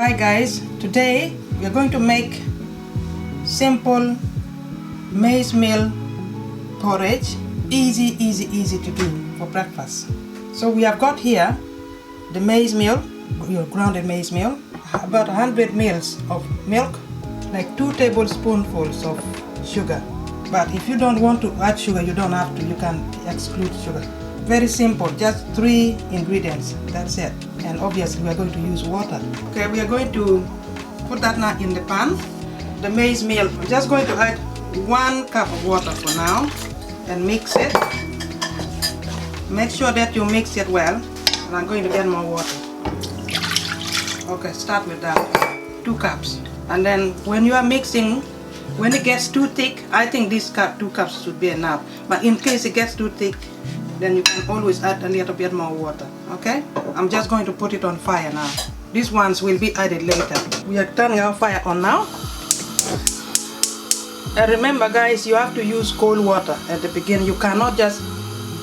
Hi guys, today we are going to make simple maize meal porridge. Easy to do for breakfast. So we have got here the maize meal, your grounded maize meal, about 100 ml of milk, like 2 tablespoonfuls of sugar. But if you don't want to add sugar, you don't have to, you can exclude sugar. Very simple, just 3 ingredients, that's it. And obviously we are going to use water. Okay, we are going to put that now in the pan. The maize meal, I'm just going to add 1 cup of water for now and mix it. Make sure that you mix it well, and I'm going to get more water. Okay, start with that, 2 cups. And then when you are mixing, when it gets too thick, I think this 2 cups should be enough. But in case it gets too thick, then you can always add a little bit more water. Okay? I'm just going to put it on fire now. These ones will be added later. We are turning our fire on now. And remember guys, you have to use cold water at the beginning. You cannot just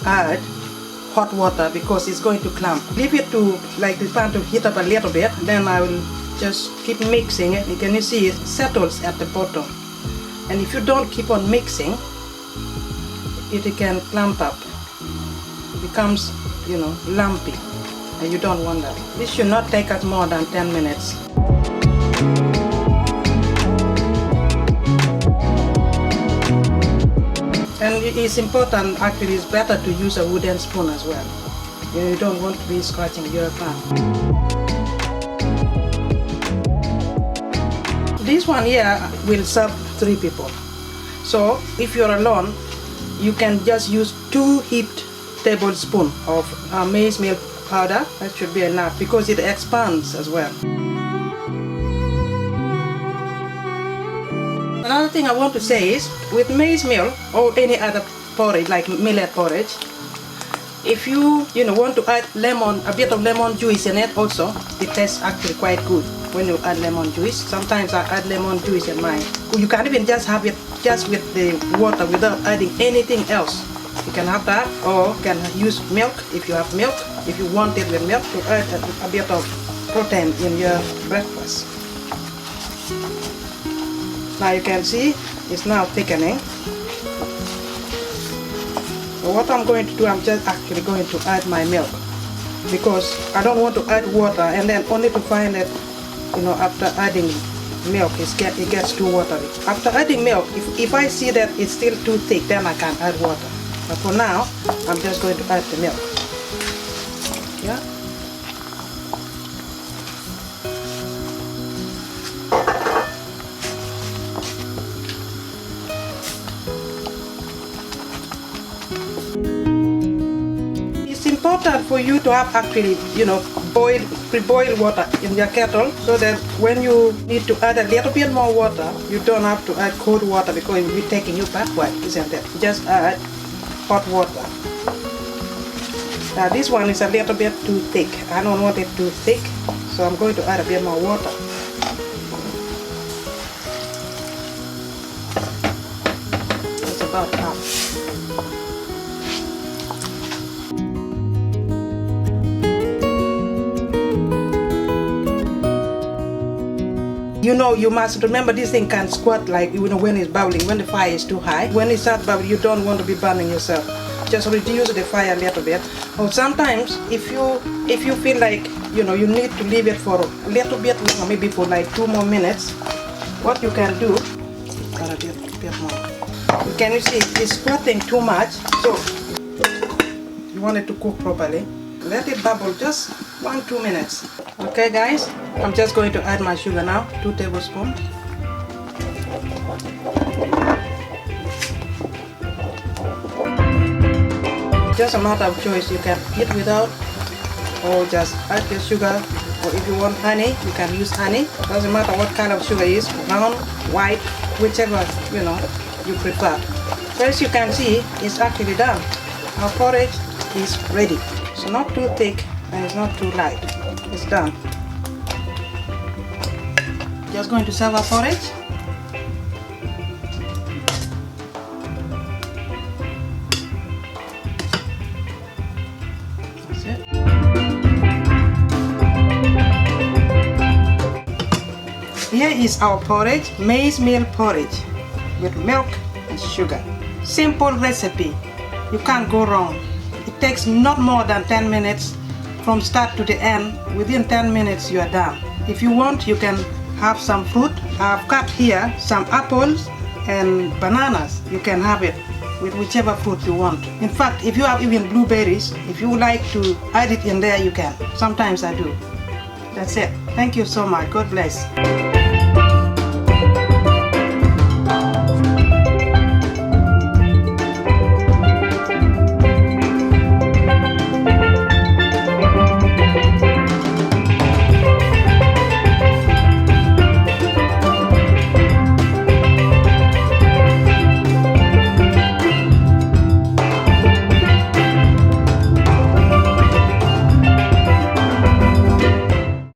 add hot water because it's going to clump. Leave it to like the pan to heat up a little bit, then I will just keep mixing it. Can you see it settles at the bottom? And if you don't keep on mixing, it can clump up. It becomes, you know, lumpy, and you don't want that. This should not take us more than 10 minutes. And it's important, actually it's better to use a wooden spoon as well. You don't want to be scratching your pan. This one here will serve 3 people. So if you're alone, you can just use 2 heaped tablespoons of maize meal powder. That should be enough because it expands as well. Another thing I want to say is, with maize meal or any other porridge like millet porridge, if you want to add lemon, a bit of lemon juice in it also, it tastes actually quite good when you add lemon juice. Sometimes I add lemon juice in mine. You can even just have it just with the water without adding anything else. You can have that, or you can use milk if you have milk. If you want it with milk, to add a bit of protein in your breakfast. Now you can see it's now thickening. So what I'm going to do, I'm just actually going to add my milk, because I don't want to add water and then only to find that, after adding milk it gets too watery. After adding milk, if I see that it's still too thick, then I can add water. But for now, I'm just going to add the milk. Yeah. It's important for you to have actually, pre-boiled water in your kettle, so that when you need to add a little bit more water, you don't have to add cold water because it will be taking you backward, isn't it? Just add hot water. Now this one is a little bit too thick. I don't want it too thick, so I'm going to add a bit more water. It's about half. You must remember this thing can squirt like when it's bubbling, when the fire is too high. When it starts bubbling, you don't want to be burning yourself. Just reduce the fire a little bit. Or sometimes if you feel like you need to leave it for a little bit longer, maybe for like 2 more minutes, what you can do, a bit more. Can you see it's squirting too much? So you want it to cook properly. Let it bubble just 1-2 minutes. Okay guys, I'm just going to add my sugar now, 2 tablespoons. Just a matter of choice, you can eat without or just add your sugar, or if you want honey, you can use honey. Doesn't matter what kind of sugar it is, brown, white, whichever you prefer. So as you can see, it's actually done. Our porridge is ready. It's not too thick and it's not too light. It's done. Just going to serve our porridge. That's it. Here is our porridge, maize meal porridge with milk and sugar. Simple recipe, you can't go wrong. It takes not more than 10 minutes from start to the end. Within 10 minutes you are done. If you want, you can have some fruit. I've cut here some apples and bananas. You can have it with whichever fruit you want. In fact, if you have even blueberries, if you would like to add it in there, you can. Sometimes I do. That's it. Thank you so much. God bless.